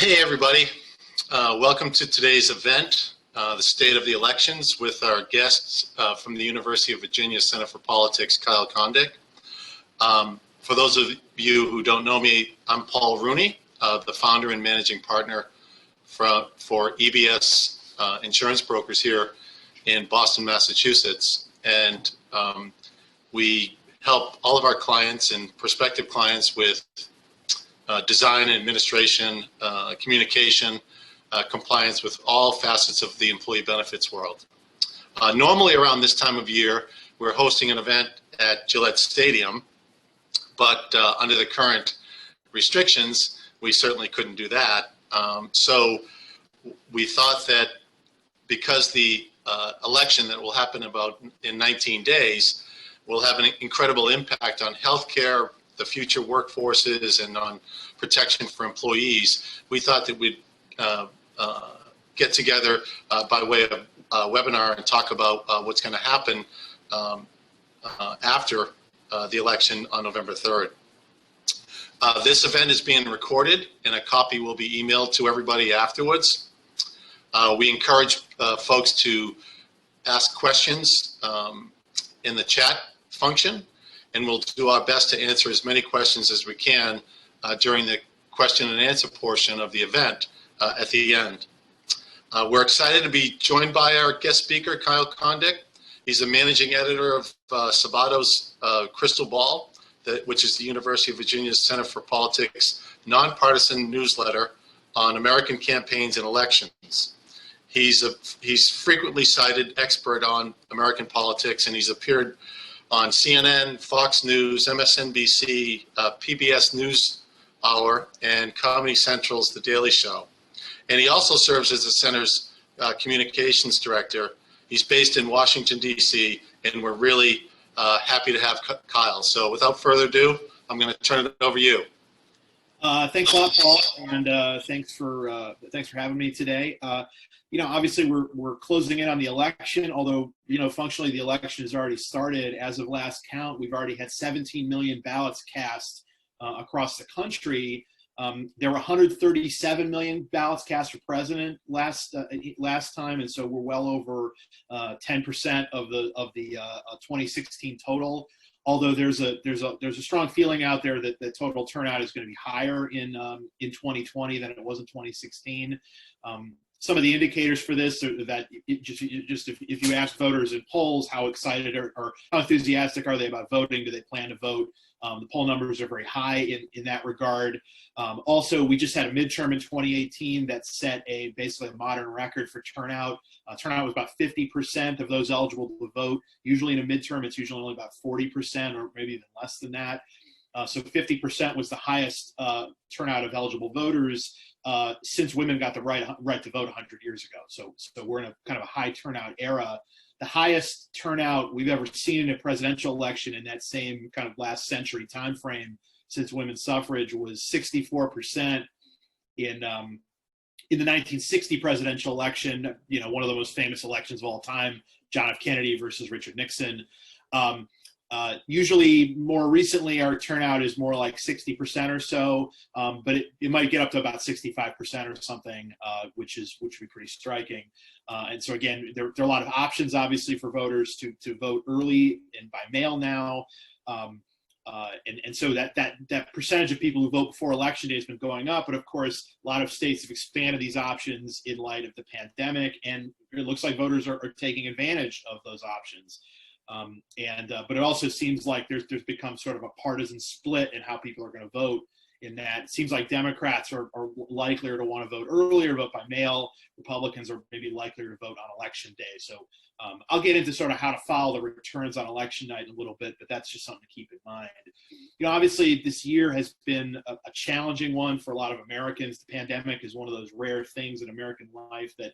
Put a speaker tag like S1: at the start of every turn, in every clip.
S1: Hey everybody, welcome to today's event, the State of the Elections, with our guests from the University of Virginia Center for Politics, Kyle Kondik. For those of you who don't know me, I'm Paul Rooney, the founder and managing partner for EBS insurance brokers here in Boston, Massachusetts. And we help all of our clients and prospective clients with design, administration, communication, compliance with all facets of the employee benefits world. Normally around this time of year, we're hosting an event at Gillette Stadium, but under the current restrictions, we certainly couldn't do that. So we thought that because the election that will happen in 19 days will have an incredible impact on healthcare, the future workforces, and on protection for employees, we thought that we'd get together by way of a webinar and talk about what's going to happen after the election on November 3rd. This event is being recorded, and a copy will be emailed to everybody afterwards. We encourage folks to ask questions in the chat function, and we'll do our best to answer as many questions as we can during the question and answer portion of the event at the end. We're excited to be joined by our guest speaker, Kyle Kondik. He's the managing editor of Sabato's Crystal Ball, which is the University of Virginia's Center for Politics nonpartisan newsletter on American campaigns and elections. He's frequently cited expert on American politics, and he's appeared on CNN, Fox News, MSNBC, PBS NewsHour, and Comedy Central's The Daily Show. And he also serves as the center's communications director. He's based in Washington, D.C., and we're really happy to have Kyle. So without further ado, I'm going to turn it over to you.
S2: Thanks a lot, Paul, and thanks for having me today. Obviously we're closing in on the election, although, functionally the election has already started. As of last count, we've already had 17 million ballots cast across the country. There were 137 million ballots cast for president last time, and so we're well over 10% of the 2016 total. Although there's a strong feeling out there that the total turnout is going to be higher in 2020 than it was in 2016. Some of the indicators for this are that if you ask voters in polls how excited or how enthusiastic are they about voting, do they plan to vote, the poll numbers are very high in that regard. Also, we just had a midterm in 2018 that set basically a modern record for turnout. Turnout was about 50% of those eligible to vote. Usually in a midterm, it's usually only about 40% or maybe even less than that. So 50% was the highest turnout of eligible voters since women got the right to vote 100 years ago. So we're in a kind of a high turnout era. The highest turnout we've ever seen in a presidential election in that same kind of last century time frame since women's suffrage was 64% in the 1960 presidential election, one of the most famous elections of all time, John F. Kennedy versus Richard Nixon. Usually more recently our turnout is more like 60% or so, but it might get up to about 65% or something, which would be pretty striking. And so again, there are a lot of options obviously for voters to vote early and by mail now. And so that percentage of people who vote before election day has been going up, but of course a lot of states have expanded these options in light of the pandemic, and it looks like voters are taking advantage of those options. But it also seems like there's become sort of a partisan split in how people are going to vote. In that, it seems like Democrats are likelier to want to vote earlier, vote by mail. Republicans are maybe likelier to vote on election day. So I'll get into sort of how to follow the returns on election night in a little bit, but that's just something to keep in mind. Obviously this year has been a challenging one for a lot of Americans. The pandemic is one of those rare things in American life that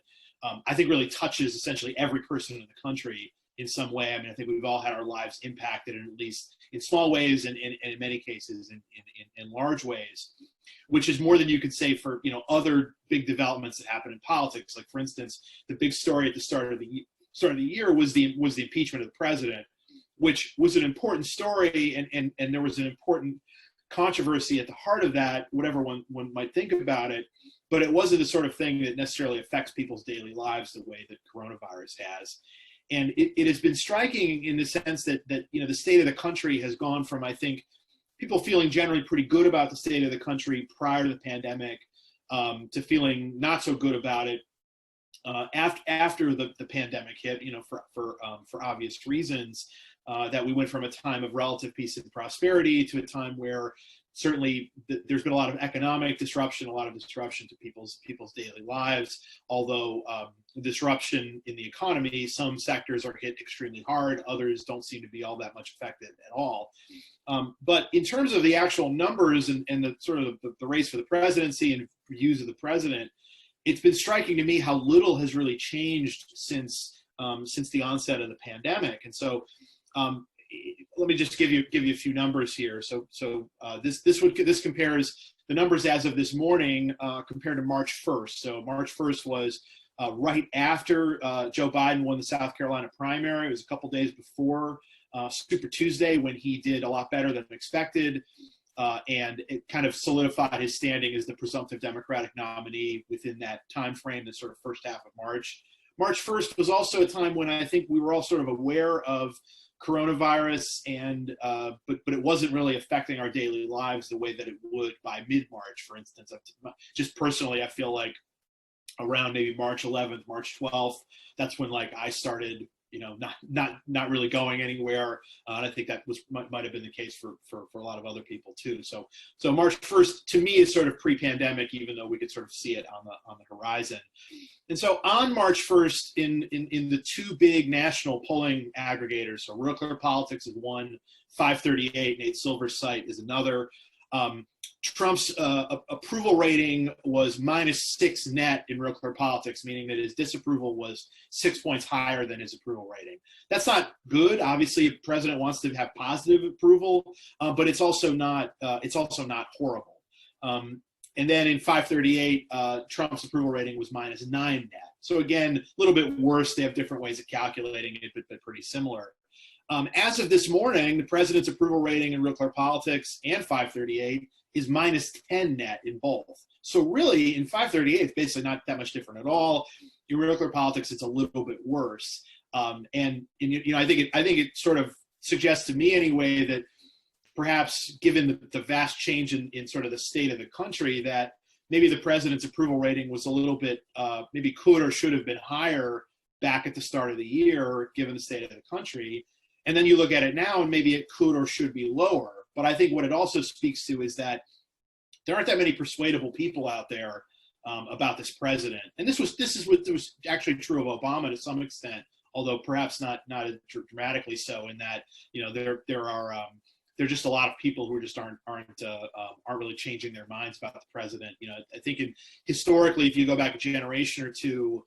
S2: I think really touches essentially every person in the country in some way. I mean, I think we've all had our lives impacted, in at least in small ways and in many cases in large ways, which is more than you could say for other big developments that happen in politics. Like, for instance, the big story at the start of the year was the impeachment of the president, which was an important story, and there was an important controversy at the heart of that, whatever one might think about it. but it wasn't the sort of thing that necessarily affects people's daily lives the way that coronavirus has. And it has been striking in the sense that the state of the country has gone from, I think, people feeling generally pretty good about the state of the country prior to the pandemic to feeling not so good about it after the pandemic hit, for obvious reasons, that we went from a time of relative peace and prosperity to a time where certainly there's been a lot of economic disruption, a lot of disruption to people's daily lives. Although disruption in the economy, some sectors are hit extremely hard, others don't seem to be all that much affected at all. But in terms of the actual numbers and the sort of the race for the presidency and views of the president, it's been striking to me how little has really changed since the onset of the pandemic. And so let me just give you a few numbers here. So this compares the numbers as of this morning compared to March 1st. So March 1st was right after Joe Biden won the South Carolina primary. It was a couple days before Super Tuesday, when he did a lot better than expected. And it kind of solidified his standing as the presumptive Democratic nominee within that time frame, the sort of first half of March. March 1st was also a time when I think we were all sort of aware of coronavirus, and but it wasn't really affecting our daily lives the way that it would by mid-March, for instance. Just personally, I feel like around maybe March 11th, March 12th, that's when like I started, not really going anywhere. And I think that might have been the case for a lot of other people too. So March 1st to me is sort of pre-pandemic, even though we could sort of see it on the horizon. And so on March 1st, in the two big national polling aggregators, so Real Clear Politics is one, 538, Nate Silver's site is another. Trump's approval rating was -6 net in Real Clear Politics, meaning that his disapproval was 6 points higher than his approval rating. That's not good. Obviously, the president wants to have positive approval, but it's also not horrible. And then in 538, Trump's approval rating was -9 net. So again, a little bit worse. They have different ways of calculating it, but pretty similar. As of this morning, the president's approval rating in Real Clear Politics and 538 is -10 net in both. So really, in 538, it's basically not that much different at all. In Real Clear Politics, it's a little bit worse. I think it sort of suggests to me anyway that perhaps given the vast change in sort of the state of the country, that maybe the president's approval rating was a little bit, maybe could or should have been higher back at the start of the year, given the state of the country. And then you look at it now and maybe it could or should be lower. But I think what it also speaks to is that there aren't that many persuadable people out there about this president. And this was actually true of Obama to some extent, although perhaps not as dramatically so, in that there are just a lot of people who just aren't really changing their minds about the president. I think historically, if you go back a generation or two,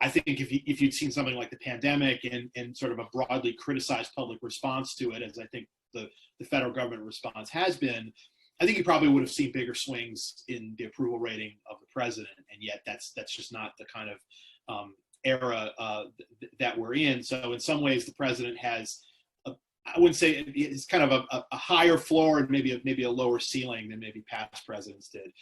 S2: I think if you'd seen something like the pandemic and sort of a broadly criticized public response to it, as I think the federal government response has been, I think you probably would have seen bigger swings in the approval rating of the president. And yet that's just not the kind of era that we're in. So in some ways, the president has, I wouldn't say it's kind of a higher floor and maybe a lower ceiling than maybe past presidents did.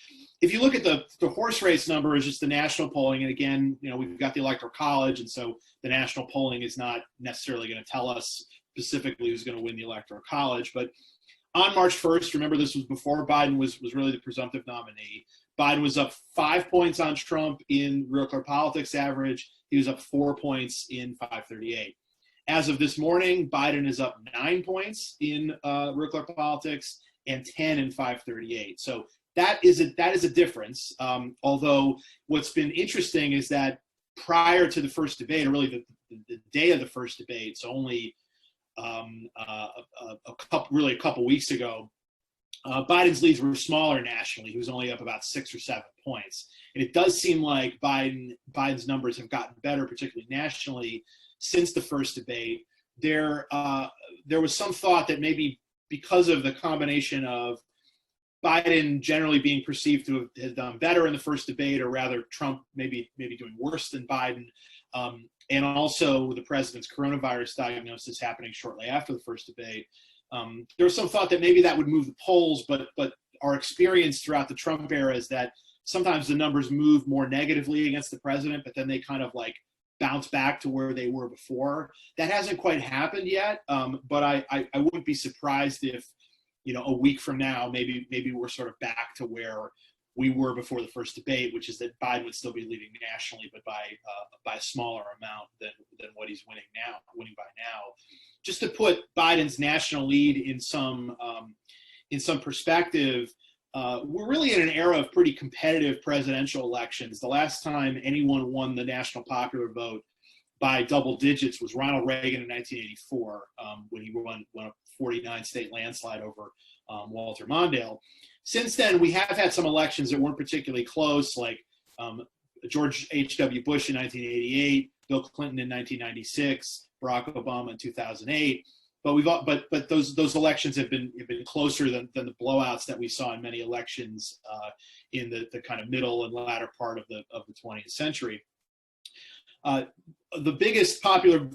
S2: If you look at the horse race numbers, just the national polling, and again, we've got the Electoral College, and so the national polling is not necessarily going to tell us specifically who's going to win the Electoral College. But on March 1st, remember this was before Biden was really the presumptive nominee. Biden was up 5 points on Trump in Real Clear Politics average. He was up 4 points in 538. As of this morning, Biden is up 9 points in Real Clear Politics and 10 in 538. So that is a difference. Although what's been interesting is that prior to the first debate, or really the day of the first debate, so only a couple weeks ago, Biden's leads were smaller nationally. He was only up about 6 or 7 points. And it does seem like Biden's numbers have gotten better, particularly nationally, since the first debate. There was some thought that maybe because of the combination of Biden generally being perceived to have done better in the first debate, or rather Trump maybe doing worse than Biden, and also the president's coronavirus diagnosis happening shortly after the first debate, there was some thought that maybe that would move the polls, but our experience throughout the Trump era is that sometimes the numbers move more negatively against the president, but then they kind of like bounce back to where they were before. That hasn't quite happened yet, but I wouldn't be surprised if, a week from now, maybe we're sort of back to where we were before the first debate, which is that Biden would still be leading nationally, but by a smaller amount than what he's winning by now. Just to put Biden's national lead in some perspective, we're really in an era of pretty competitive presidential elections. The last time anyone won the national popular vote by double digits was Ronald Reagan in 1984, when he won a 49-state landslide over Walter Mondale. Since then, we have had some elections that weren't particularly close, like George H.W. Bush in 1988, Bill Clinton in 1996, Barack Obama in 2008. But those elections have been closer than the blowouts that we saw in many elections in the kind of middle and latter part of the 20th century. The biggest popular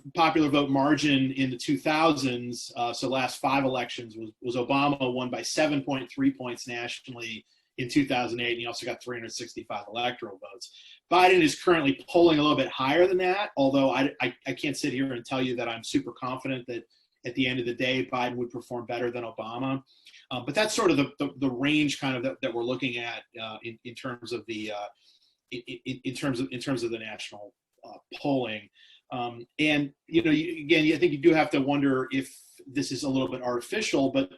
S2: vote margin in the 2000s, so last 5 elections, was Obama won by 7.3 points nationally in 2008, and he also got 365 electoral votes. Biden is currently polling a little bit higher than that, although I can't sit here and tell you that I'm super confident that at the end of the day, Biden would perform better than Obama. But that's sort of the range kind of that we're looking at in terms of the national polling. And again, I think you do have to wonder if this is a little bit artificial. But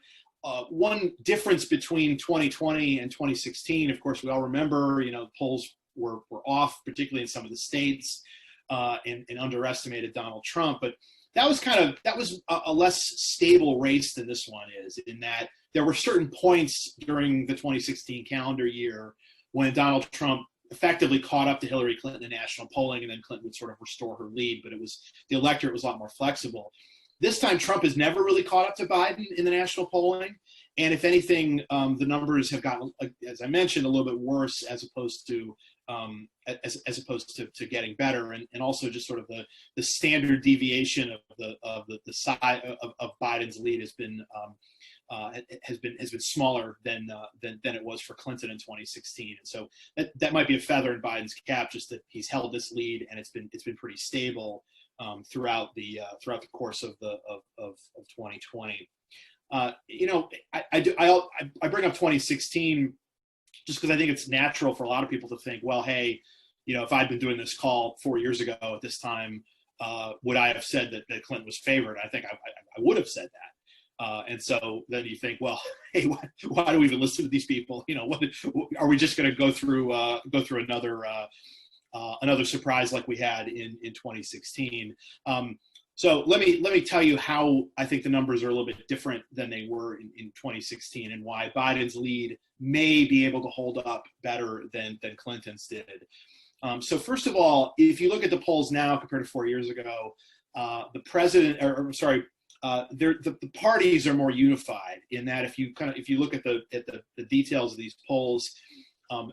S2: one difference between 2020 and 2016, of course, we all remember, polls were off, particularly in some of the states, and underestimated Donald Trump. But that was a less stable race than this one is, in that there were certain points during the 2016 calendar year when Donald Trump effectively caught up to Hillary Clinton in national polling, and then Clinton would sort of restore her lead, but the electorate was a lot more flexible. This time, Trump has never really caught up to Biden in the national polling, and if anything, the numbers have gotten, as I mentioned, a little bit worse as opposed to getting better, and also just sort of the standard deviation of the side of Biden's lead has been smaller than it was for Clinton in 2016, and so that might be a feather in Biden's cap, just that he's held this lead and it's been pretty stable throughout the course of 2020. I bring up 2016 just because I think it's natural for a lot of people to think, well, hey, if I'd been doing this call 4 years ago at this time, would I have said that Clinton was favored? I think I would have said that. And so then you think, well, hey, why do we even listen to these people? What are we just going to go through another surprise like we had in 2016? So let me tell you how I think the numbers are a little bit different than they were in 2016, and why Biden's lead may be able to hold up better than Clinton's did. So first of all, if you look at the polls now compared to 4 years ago, the parties are more unified, in that if you look at the details of these polls,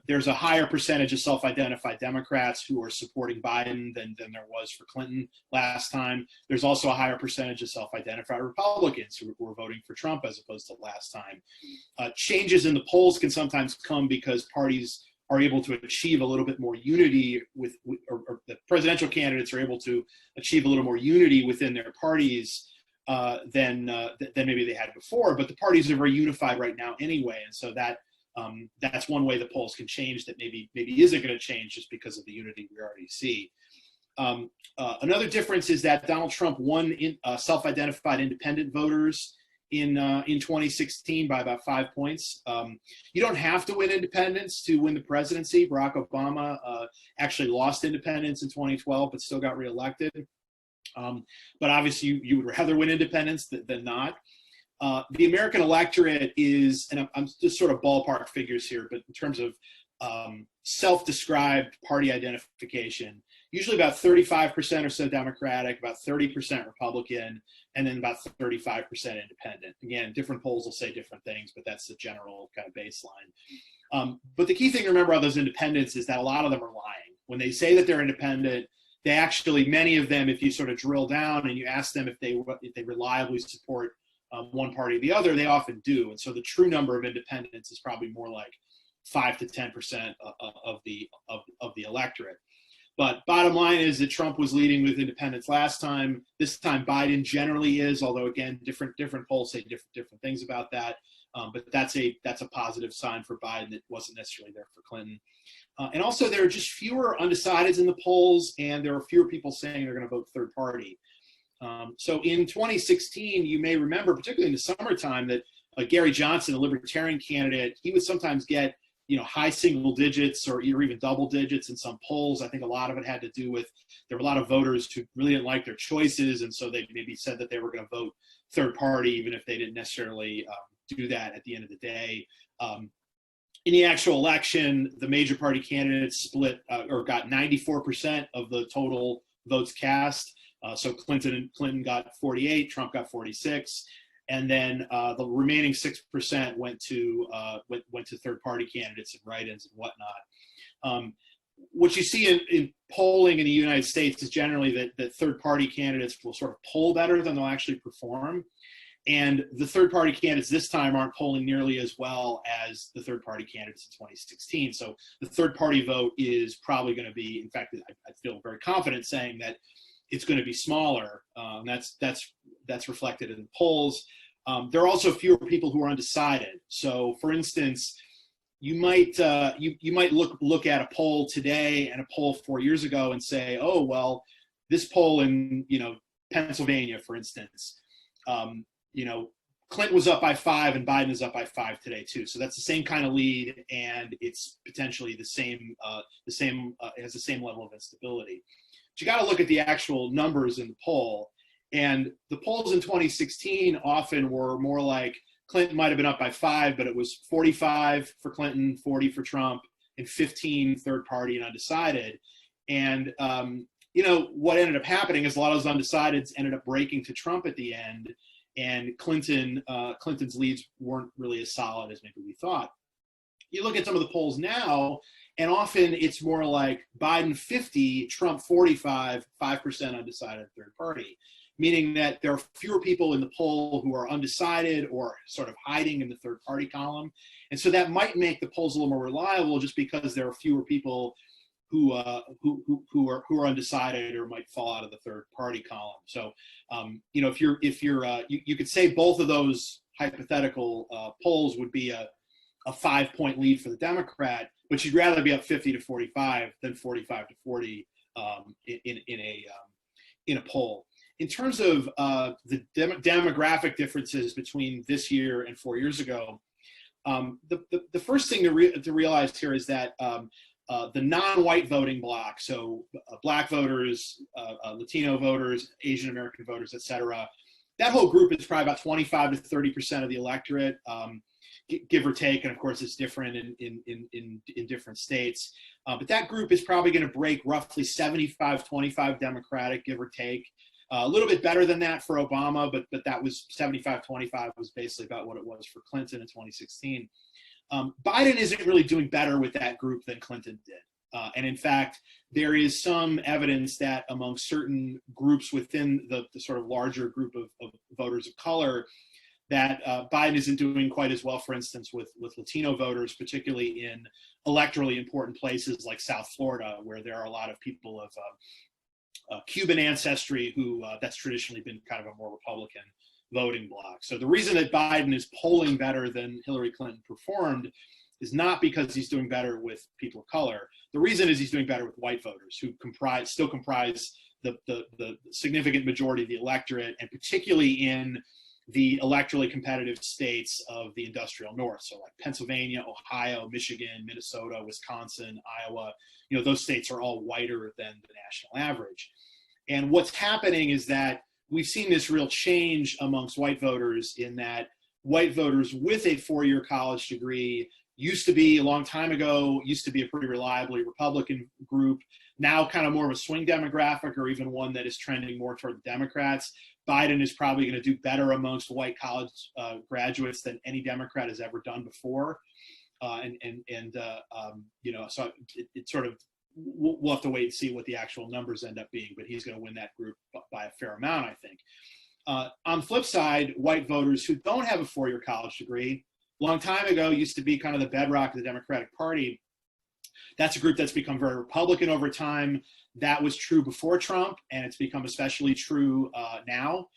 S2: there's a higher percentage of self-identified Democrats who are supporting Biden than there was for Clinton last time. There's also a higher percentage of self-identified Republicans who were voting for Trump as opposed to last time. Changes in the polls can sometimes come because parties are able to achieve a little bit more unity or the presidential candidates are able to achieve a little more unity within their parties than maybe they had before. But the parties are very unified right now anyway, and so that's one way the polls can change that maybe isn't going to change just because of the unity we already see. Another difference is that Donald Trump won self-identified independent voters in 2016 by about 5 points. You don't have to win independents to win the presidency. Barack Obama actually lost independents in 2012, but still got reelected. But obviously, you would rather win independents than not. The American electorate is, and I'm just sort of ballpark figures here, but in terms of self-described party identification, usually about 35% or so Democratic, about 30% Republican, and then about 35% independent. Again, different polls will say different things, but that's the general kind of baseline. But the key thing to remember about those independents is that a lot of them are lying. When they say that they're independent, they actually, many of them, if you sort of drill down and you ask them if they reliably support one party or the other, they often do. And so the true number of independents is probably more like 5 to 10% of the electorate. But bottom line is that Trump was leading with independents last time. This time Biden generally is, although again, different polls say different things about that. But that's a positive sign for Biden that wasn't necessarily there for Clinton. And also there are just fewer undecideds in the polls, and there are fewer people saying they're going to vote third party. So in 2016, you may remember, particularly in the summertime, that Gary Johnson, a libertarian candidate, he would sometimes get high single digits or even double digits in some polls. I think a lot of it had to do with there were a lot of voters who really didn't like their choices, and so they maybe said that they were going to vote third party, even if they didn't necessarily do that at the end of the day. In the actual election, the major party candidates split or got 94% of the total votes cast. So Clinton got 48, Trump got 46. And then the remaining 6% went to third party candidates and write-ins and whatnot. What you see in polling in the United States is generally that third party candidates will sort of poll better than they'll actually perform. And the third party candidates this time aren't polling nearly as well as the third party candidates in 2016. So the third party vote is probably going to be, in fact, I feel very confident saying that it's going to be smaller. That's reflected in the polls. There are also fewer people who are undecided. So, for instance, you might look at a poll today and a poll 4 years ago and say, oh well, this poll in Pennsylvania, for instance, Clinton was up by 5 and Biden is up by 5 today too. So that's the same kind of lead, and it's potentially it has the same level of instability. But you got to look at the actual numbers in the poll. And the polls in 2016 often were more like Clinton might have been up by 5, but it was 45 for Clinton, 40 for Trump, and 15 third party and undecided. And what ended up happening is a lot of those undecideds ended up breaking to Trump at the end, and Clinton's leads weren't really as solid as maybe we thought. You look at some of the polls now, and often it's more like Biden 50, Trump 45, 5% undecided third party, meaning that there are fewer people in the poll who are undecided or sort of hiding in the third party column. And so that might make the polls a little more reliable just because there are fewer people who are undecided or might fall out of the third party column. So, you could say both of those hypothetical polls would be a 5-point lead for the Democrat, but you'd rather be up 50 to 45 than 45 to 40 in a poll. In terms of the demographic differences between this year and 4 years ago, the first thing to realize here is that the non-white voting bloc, so black voters, Latino voters, Asian American voters, et cetera, that whole group is probably about 25 to 30% of the electorate, give or take, and of course it's different in different states. But that group is probably going to break roughly 75-25 Democratic, give or take. A little bit better than that for Obama, but that was 75-25 was basically about what it was for Clinton in 2016. Biden isn't really doing better with that group than Clinton did. And in fact, there is some evidence that among certain groups within the sort of larger group of voters of color, that Biden isn't doing quite as well, for instance, with Latino voters, particularly in electorally important places like South Florida, where there are a lot of people of Cuban ancestry who that's traditionally been kind of a more Republican voting bloc. So the reason that Biden is polling better than Hillary Clinton performed is not because he's doing better with people of color. The reason is he's doing better with white voters who still comprise the significant majority of the electorate, and particularly in the electorally competitive states of the industrial North. So like Pennsylvania, Ohio, Michigan, Minnesota, Wisconsin, Iowa, those states are all whiter than the national average. And what's happening is that we've seen this real change amongst white voters, in that white voters with a 4-year college degree used to be, a long time ago, a pretty reliably Republican group, now kind of more of a swing demographic, or even one that is trending more toward the Democrats. Biden is probably going to do better amongst white college graduates than any Democrat has ever done before. So it sort of, we'll have to wait and see what the actual numbers end up being, but he's going to win that group by a fair amount, I think. On the flip side, white voters who don't have a 4-year college degree, long time ago used to be kind of the bedrock of the Democratic Party. That's a group that's become very Republican over time. That was true before Trump, and it's become especially true now.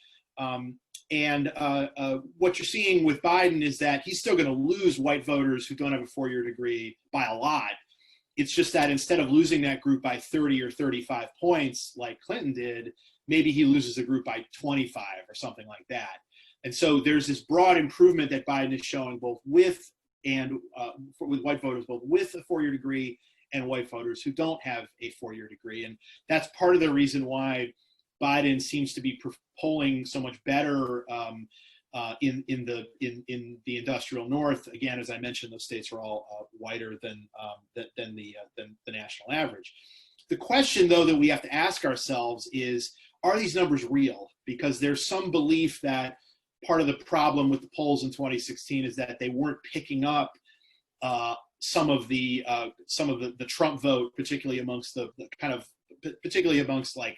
S2: What you're seeing with Biden is that he's still going to lose white voters who don't have a four-year degree by a lot. It's just that instead of losing that group by 30 or 35 points like Clinton did, maybe he loses the group by 25 or something like that. And so there's this broad improvement that Biden is showing both with white voters, both with a four-year degree and white voters who don't have a four-year degree. And that's part of the reason why Biden seems to be polling so much better in the industrial North. Again, as I mentioned, those states are all whiter than the national average. The question, though, that we have to ask ourselves is, are these numbers real? Because there's some belief that part of the problem with the polls in 2016 is that they weren't picking up some of the Trump vote, particularly amongst particularly amongst like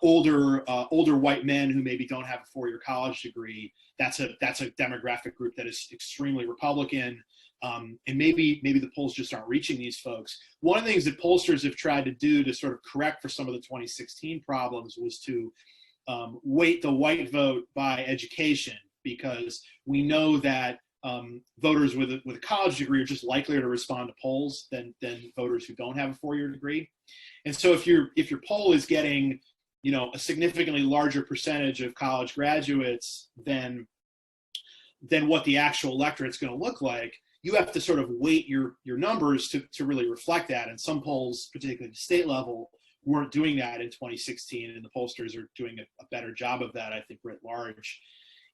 S2: older white men who maybe don't have a four-year college degree. That's a demographic group that is extremely Republican, and maybe the polls just aren't reaching these folks. One of the things that pollsters have tried to do to sort of correct for some of the 2016 problems was to weight the white vote by education, because we know that voters with a college degree are just likelier to respond to polls than voters who don't have a four-year degree. And so if your poll is getting a significantly larger percentage of college graduates than what the actual electorate's going to look like, you have to sort of weight your numbers to really reflect that. And some polls, particularly at the state level, weren't doing that in 2016, and the pollsters are doing a better job of that, I think, writ large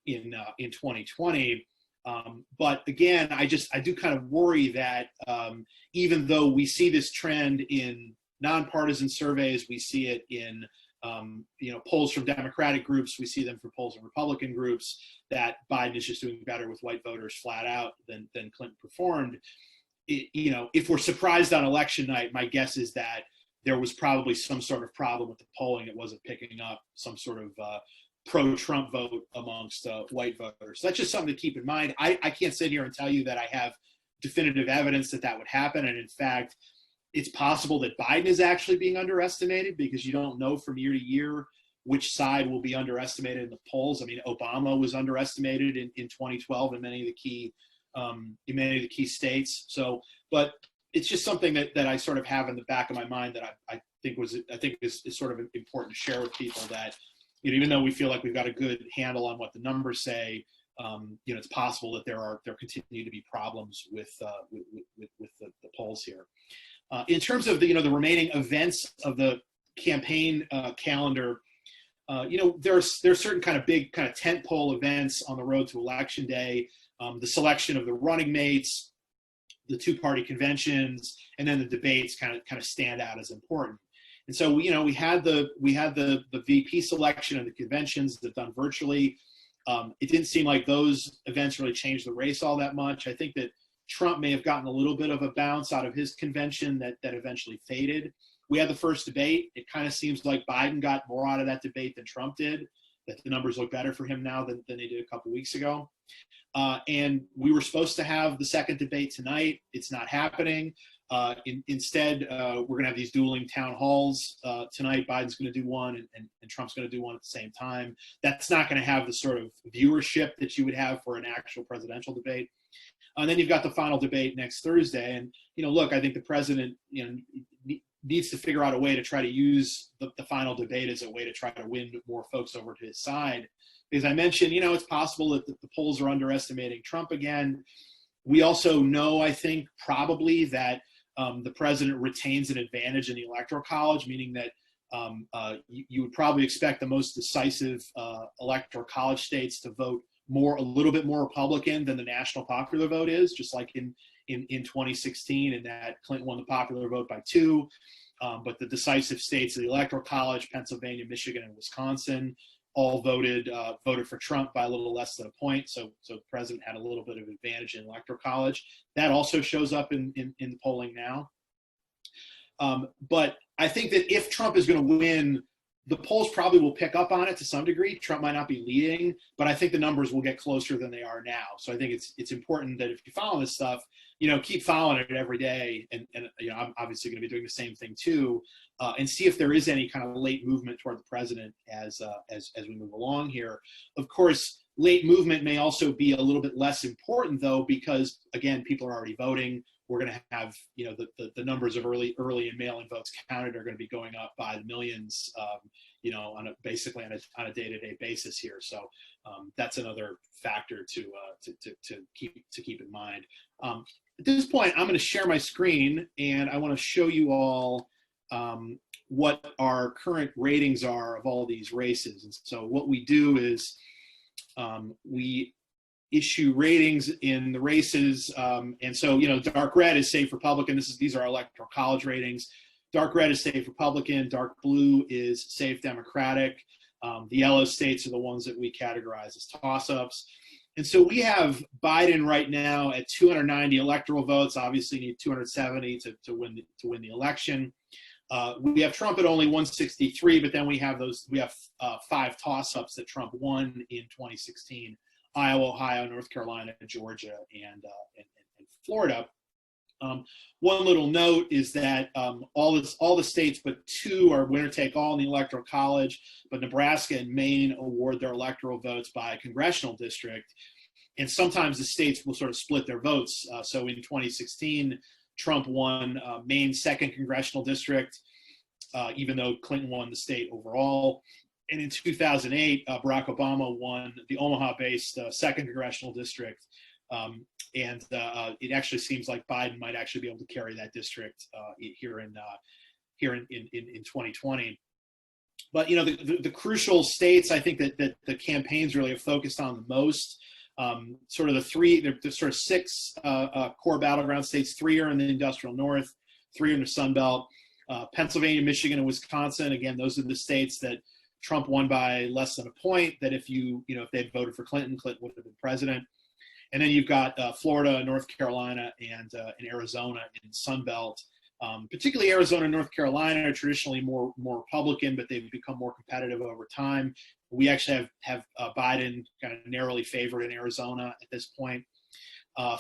S2: in 2020. But again, I do kind of worry that even though we see this trend in nonpartisan surveys, we see it in polls from Democratic groups, we see them for polls from Republican groups, that Biden is just doing better with white voters flat out than Clinton performed. If we're surprised on election night, my guess is that there was probably some sort of problem with the polling. It wasn't picking up some sort of pro-Trump vote amongst white voters. So that's just something to keep in mind. I can't sit here and tell you that I have definitive evidence that would happen. And in fact, it's possible that Biden is actually being underestimated, because you don't know from year to year which side will be underestimated in the polls. I mean, Obama was underestimated in 2012 in many of the key states. So, but it's just something that I sort of have in the back of my mind that I think is sort of important to share with people, that even though we feel like we've got a good handle on what the numbers say, it's possible that there continue to be problems with the polls here. In terms of the remaining events of the campaign calendar, there's certain kind of big kind of tentpole events on the road to Election Day, the selection of the running mates, the two-party conventions, and then the debates kind of stand out as important. And so we had the VP selection and the conventions that done virtually. It didn't seem like those events really changed the race all that much. I think that Trump may have gotten a little bit of a bounce out of his convention that eventually faded. We had the first debate. It kind of seems like Biden got more out of that debate than Trump did, that the numbers look better for him now than they did a couple weeks ago. And we were supposed to have the second debate tonight. It's not happening. Instead, we're going to have these dueling town halls tonight. Biden's going to do one, and Trump's going to do one at the same time. That's not going to have the sort of viewership that you would have for an actual presidential debate. And then you've got the final debate next Thursday. And, look, I think the president, needs to figure out a way to try to use the final debate as a way to try to win more folks over to his side. Because I mentioned, it's possible that the polls are underestimating Trump again. We also know, I think, probably that the president retains an advantage in the Electoral College, meaning that you would probably expect the most decisive Electoral College states to vote a little bit more Republican than the national popular vote is, just like in 2016, and that Clinton won the popular vote by 2. But the decisive states of the Electoral College, Pennsylvania, Michigan, and Wisconsin, all voted for Trump by a little less than a point. So the president had a little bit of advantage in Electoral College. That also shows up in the polling now. But I think that if Trump is going to win the polls probably will pick up on it to some degree. Trump might not be leading, but I think the numbers will get closer than they are now. So I think it's important that if you follow this stuff, keep following it every day. And I'm obviously going to be doing the same thing too, and see if there is any kind of late movement toward the president as we move along here. Of course, late movement may also be a little bit less important though, because again, people are already voting. We're going to have, the numbers of early and mail-in votes counted are going to be going up by the millions, basically on a day-to-day basis here. So that's another factor to keep in mind. At this point, I'm going to share my screen, and I want to show you all what our current ratings are of all these races. And so what we do is we issue ratings in the races, and so dark red is safe Republican. These are our electoral college ratings. Dark red is safe Republican. Dark blue is safe Democratic. The yellow states are the ones that we categorize as toss-ups. And so we have Biden right now at 290 electoral votes. Obviously, you need 270 to win the election. We have Trump at only 163, but then we have 5 toss-ups that Trump won in 2016. Iowa, Ohio, North Carolina, Georgia, and Florida. One little note is that all the states but 2 are winner-take-all in the Electoral College, but Nebraska and Maine award their electoral votes by congressional district, and sometimes the states will sort of split their votes. So in 2016, Trump won Maine's 2nd congressional district, even though Clinton won the state overall. And in 2008, Barack Obama won the Omaha-based 2nd congressional district, and it actually seems like Biden might actually be able to carry that district here in 2020. But the crucial states, I think that the campaigns really have focused on the most. Sort of the sort of 6 core battleground states. 3 are in the industrial north, 3 are in the Sun Belt. Pennsylvania, Michigan, and Wisconsin. Again, those are the states that Trump won by less than a point. That if if they'd voted for Clinton, Clinton would have been president. And then you've got Florida, North Carolina, and Arizona in Sun Belt. Particularly Arizona and North Carolina are traditionally more Republican, but they've become more competitive over time. We actually have Biden kind of narrowly favored in Arizona at this point.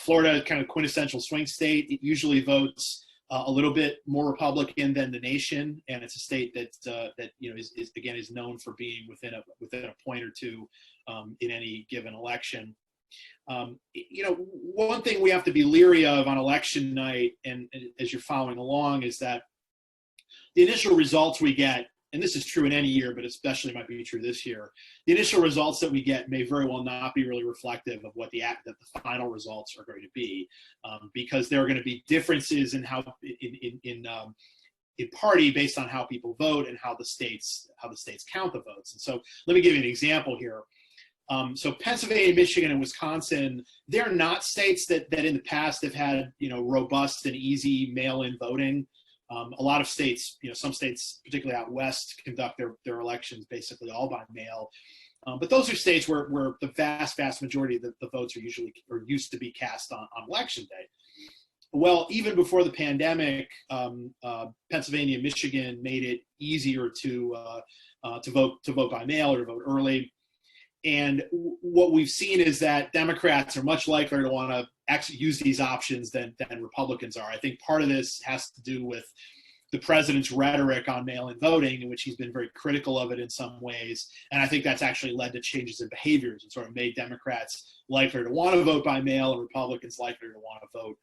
S2: Florida, kind of quintessential swing state. It usually votes a little bit more Republican than the nation, and it's a state that is known for being within a point or two in any given election. One thing we have to be leery of on election night, and as you're following along, is that the initial results we get, and this is true in any year, but especially might be true this year, the initial results that we get may very well not be really reflective of what the final results are going to be, because there are going to be differences in how in party based on how people vote and how the states count the votes. And so let me give you an example here. So Pennsylvania, Michigan, and Wisconsin, they're not states that in the past have had robust and easy mail-in voting. A lot of states, some states, particularly out west, conduct their elections basically all by mail. But those are states where the vast majority of the votes are used to be cast on election day. Well, even before the pandemic, Pennsylvania and Michigan made it easier to vote by mail or to vote early. And what we've seen is that Democrats are much likelier to want to actually use these options than Republicans are. I think part of this has to do with the president's rhetoric on mail-in voting, in which he's been very critical of it in some ways. And I think that's actually led to changes in behaviors and sort of made Democrats likelier to want to vote by mail and Republicans likelier to want to vote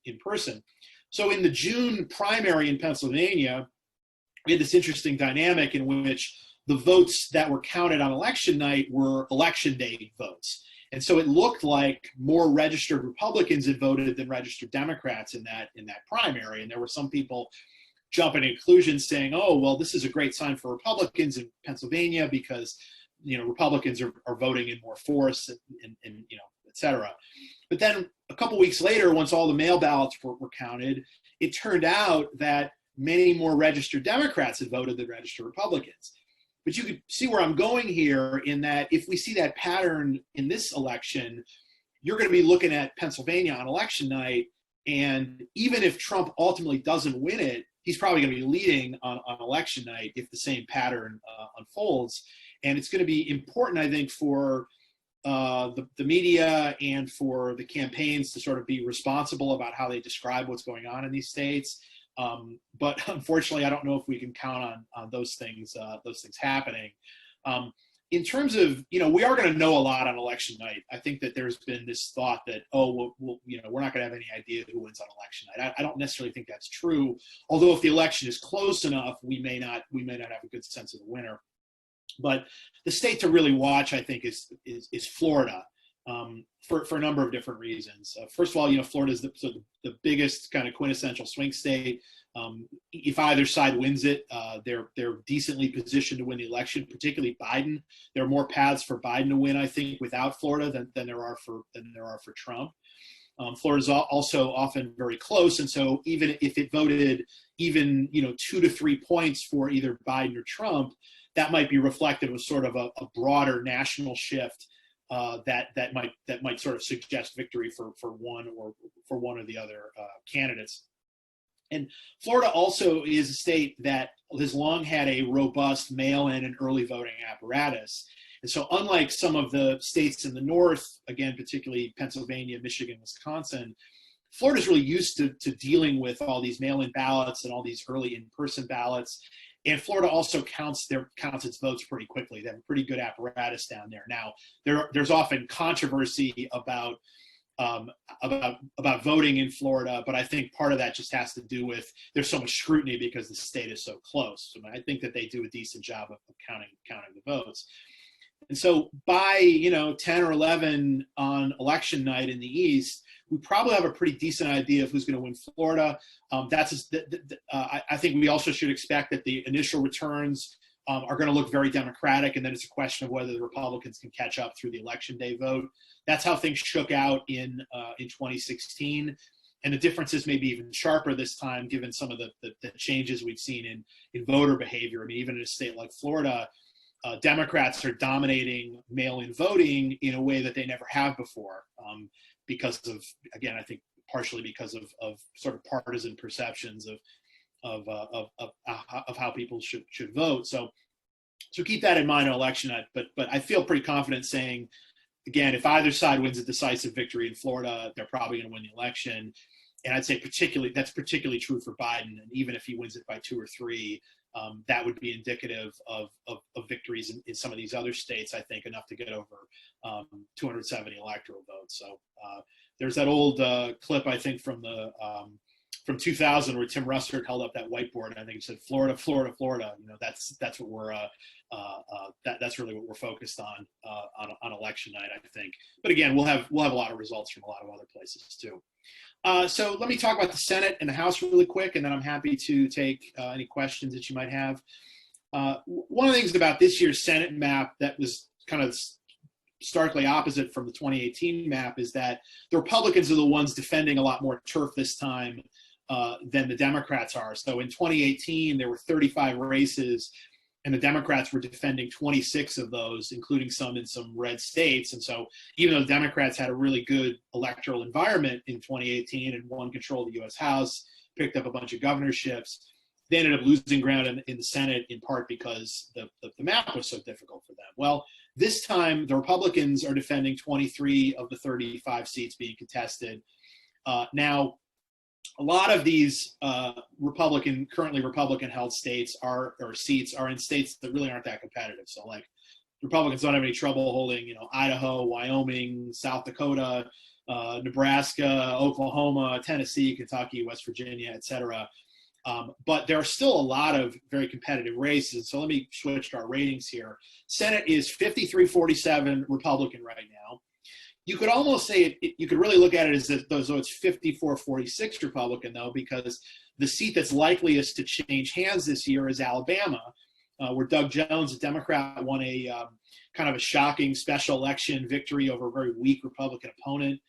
S2: in person. So in the June primary in Pennsylvania, we had this interesting dynamic in which the votes that were counted on election night were election day votes. And so it looked like more registered Republicans had voted than registered Democrats in that primary. And there were some people jumping to conclusions saying, oh, well, this is a great sign for Republicans in Pennsylvania because, Republicans are voting in more force and et cetera. But then a couple weeks later, once all the mail ballots were counted, it turned out that many more registered Democrats had voted than registered Republicans. But you could see where I'm going here in that if we see that pattern in this election, you're going to be looking at Pennsylvania on election night. And even if Trump ultimately doesn't win it, he's probably going to be leading on election night if the same pattern unfolds. And it's going to be important, I think, for the media and for the campaigns to sort of be responsible about how they describe what's going on in these states. But unfortunately, I don't know if we can count on those things happening. In terms of, we are going to know a lot on election night. I think that there's been this thought that, we're not going to have any idea who wins on election night. I don't necessarily think that's true. Although if the election is close enough, we may not have a good sense of the winner. But the state to really watch, I think, is Florida, for a number of different reasons. First of all, Florida is the biggest kind of quintessential swing state. If either side wins it, they're decently positioned to win the election, particularly Biden. There are more paths for Biden to win, I think, without Florida than there are for Trump. Florida is also often very close, and so even if it voted 2 to 3 points for either Biden or Trump, that might be reflective of sort of a broader national shift that might sort of suggest victory for one or the other candidates. And Florida also is a state that has long had a robust mail-in and early voting apparatus. And so unlike some of the states in the north, again, particularly Pennsylvania, Michigan, Wisconsin, Florida's really used to dealing with all these mail-in ballots and all these early in-person ballots. And Florida also counts its votes pretty quickly. They have a pretty good apparatus down there. Now, there's often controversy about voting in Florida, but I think part of that just has to do with there's so much scrutiny because the state is so close. So I think that they do a decent job of counting the votes. And so by 10 or 11 on election night in the East, we probably have a pretty decent idea of who's going to win Florida. I think we also should expect that the initial returns are going to look very Democratic, and then it's a question of whether the Republicans can catch up through the election day vote. That's how things shook out in 2016, and the differences may be even sharper this time, given some of the changes we've seen in voter behavior. I mean, even in a state like Florida, Democrats are dominating mail-in voting in a way that they never have before, because of, again, I think partially because of sort of partisan perceptions of how people should vote. So keep that in mind on election night. But I feel pretty confident saying, again, if either side wins a decisive victory in Florida, they're probably going to win the election. And I'd say that's particularly true for Biden. And even if he wins it by 2 or 3, that would be indicative of victories in some of these other states, I think, enough to get over 270 electoral votes. So there's that old clip, I think, from 2000 where Tim Russert held up that whiteboard, and I think he said, Florida, Florida, Florida. That's what we're that's really what we're focused on election night, I think. But again, we'll have a lot of results from a lot of other places too. So let me talk about the Senate and the House really quick, and then I'm happy to take any questions that you might have. One of the things about this year's Senate map that was kind of starkly opposite from the 2018 map is that the Republicans are the ones defending a lot more turf this time than the Democrats are. So in 2018, there were 35 races, and the Democrats were defending 26 of those, including some in some red states. And so even though the Democrats had a really good electoral environment in 2018 and won control of the U.S. House, picked up a bunch of governorships, they ended up losing ground in the Senate in part because the map was so difficult for them. Well, this time the Republicans are defending 23 of the 35 seats being contested. Now, a lot of these currently Republican-held states seats are in states that really aren't that competitive. So, like, Republicans don't have any trouble holding, Idaho, Wyoming, South Dakota, Nebraska, Oklahoma, Tennessee, Kentucky, West Virginia, et cetera. But there are still a lot of very competitive races. So let me switch to our ratings here. Senate is 53-47 Republican right now. You could almost say you could really look at it as though it's 54-46 Republican, though, because the seat that's likeliest to change hands this year is Alabama, where Doug Jones, a Democrat, won a kind of a shocking special election victory over a very weak Republican opponent.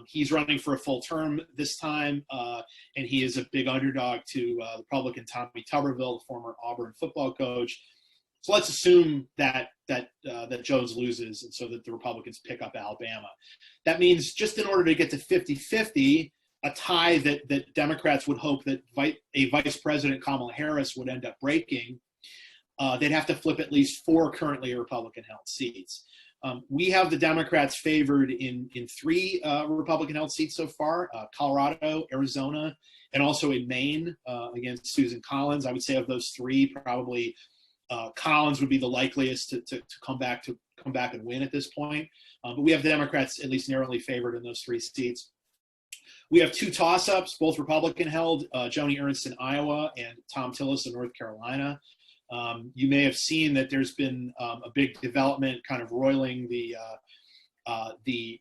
S2: He's running for a full term this time, and he is a big underdog to Republican Tommy Tuberville, the former Auburn football coach. So let's assume that Jones loses, and so that the Republicans pick up Alabama. That means just in order to get to 50-50, a tie that Democrats would hope that a Vice President Kamala Harris would end up breaking, they'd have to flip at least 4 currently Republican-held seats. We have the Democrats favored in 3 Republican-held seats so far: Colorado, Arizona, and also in Maine against Susan Collins. I would say of those 3, probably Collins would be the likeliest to come back and win at this point. But we have the Democrats at least narrowly favored in those 3 seats. We have 2 toss-ups, both Republican-held: Joni Ernst in Iowa and Tom Tillis in North Carolina. You may have seen that there's been a big development kind of roiling the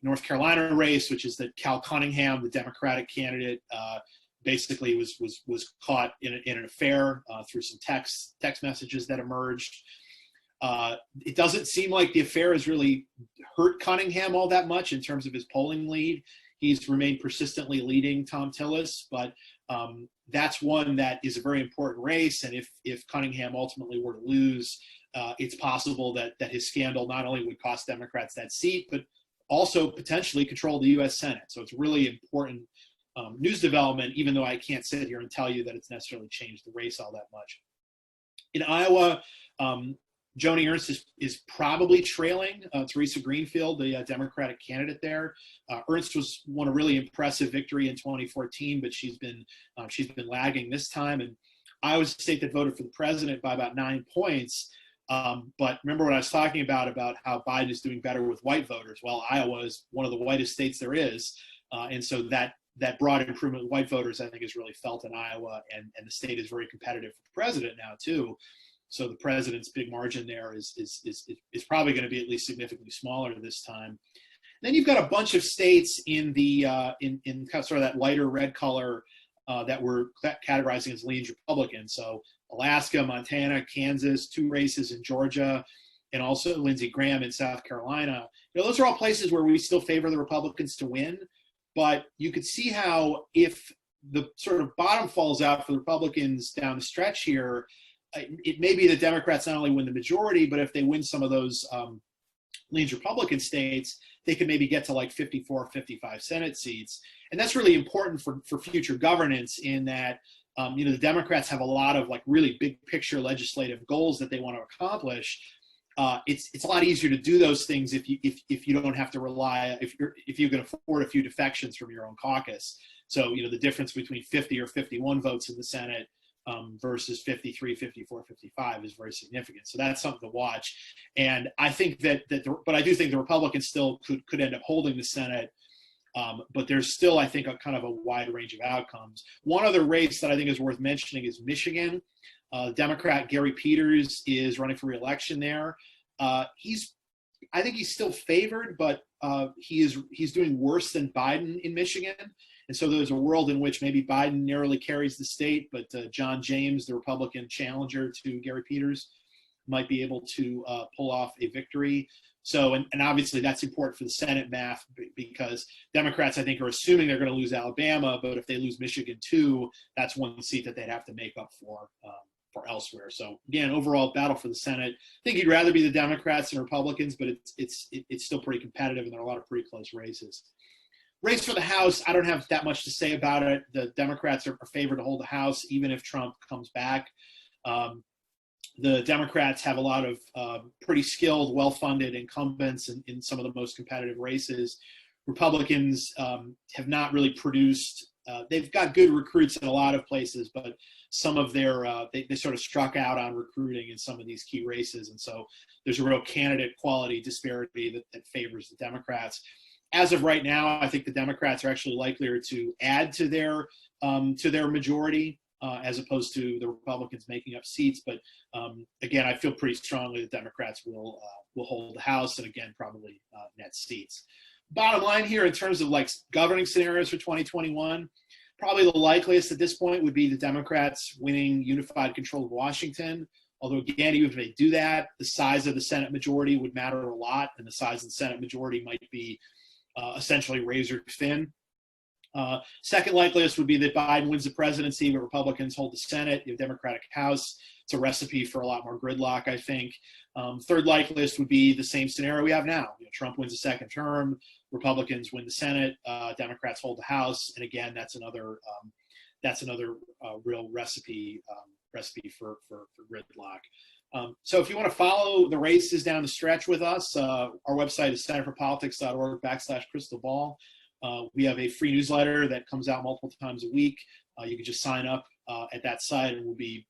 S2: North Carolina race, which is that Cal Cunningham, the Democratic candidate, basically was caught in an affair through some text messages that emerged. It doesn't seem like the affair has really hurt Cunningham all that much in terms of his polling lead. He's remained persistently leading Tom Tillis, but that's one that is a very important race. And if Cunningham ultimately were to lose, it's possible that his scandal not only would cost Democrats that seat, but also potentially control the U.S. Senate. So it's really important news development, even though I can't sit here and tell you that it's necessarily changed the race all that much. In Iowa, Joni Ernst is probably trailing Teresa Greenfield, the Democratic candidate there. Ernst won a really impressive victory in 2014, but she's been lagging this time. And Iowa State that voted for the president by about 9 points. But remember what I was talking about how Biden is doing better with white voters. Well, Iowa is one of the whitest states there is, and so that broad improvement with white voters, I think, is really felt in Iowa, and the state is very competitive for the president now too. So the president's big margin there is probably going to be at least significantly smaller this time. Then you've got a bunch of states in the in kind of sort of that lighter red color that we're categorizing as lean Republican. So Alaska, Montana, Kansas, 2 races in Georgia, and also Lindsey Graham in South Carolina. Those are all places where we still favor the Republicans to win. But you could see how if the sort of bottom falls out for the Republicans down the stretch here, it may be the Democrats not only win the majority, but if they win some of those lean Republican states, they could maybe get to like 54, 55 Senate seats. And that's really important for future governance in that, the Democrats have a lot of like really big picture legislative goals that they want to accomplish. It's a lot easier to do those things if you don't have to rely, if you can afford a few defections from your own caucus. So, the difference between 50 or 51 votes in the Senate versus 53, 54, 55 is very significant. So that's something to watch. And I think but I do think the Republicans still could end up holding the Senate. But there's still, I think, a kind of a wide range of outcomes. One other race that I think is worth mentioning is Michigan. Democrat Gary Peters is running for re-election there. I think he's still favored, but he's doing worse than Biden in Michigan. And so there's a world in which maybe Biden narrowly carries the state, but John James, the Republican challenger to Gary Peters, might be able to pull off a victory. So, and obviously that's important for the Senate math because Democrats, I think, are assuming they're going to lose Alabama, but if they lose Michigan too, that's one seat that they'd have to make up for elsewhere. So again, overall battle for the Senate. I think you'd rather be the Democrats than Republicans, but it's still pretty competitive, and there are a lot of pretty close races. Race for the House, I don't have that much to say about it. The Democrats are favored to hold the House, even if Trump comes back. The Democrats have a lot of pretty skilled, well-funded incumbents in some of the most competitive races. Republicans have not really produced, they've got good recruits in a lot of places, but some of their, they sort of struck out on recruiting in some of these key races. And so there's a real candidate quality disparity that favors the Democrats. As of right now, I think the Democrats are actually likelier to add to their majority as opposed to the Republicans making up seats. But again, I feel pretty strongly the Democrats will hold the House, and again, probably net seats. Bottom line here, in terms of like governing scenarios for 2021, probably the likeliest at this point would be the Democrats winning unified control of Washington. Although again, even if they do that, the size of the Senate majority would matter a lot, and the size of the Senate majority might be essentially razor thin. Second likeliest would be that Biden wins the presidency, but Republicans hold the Senate, the Democratic House. It's a recipe for a lot more gridlock, I think. Third likeliest would be the same scenario we have now. Trump wins a second term, Republicans win the Senate, Democrats hold the House, and again, that's another real recipe for gridlock. So if you want to follow the races down the stretch with us, our website is centerforpolitics.org/crystal ball. We have a free newsletter that comes out multiple times a week. You can just sign up at that site, and we'll be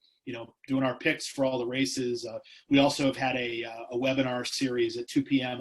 S2: doing our picks for all the races. We also have had a webinar series at 2 p.m.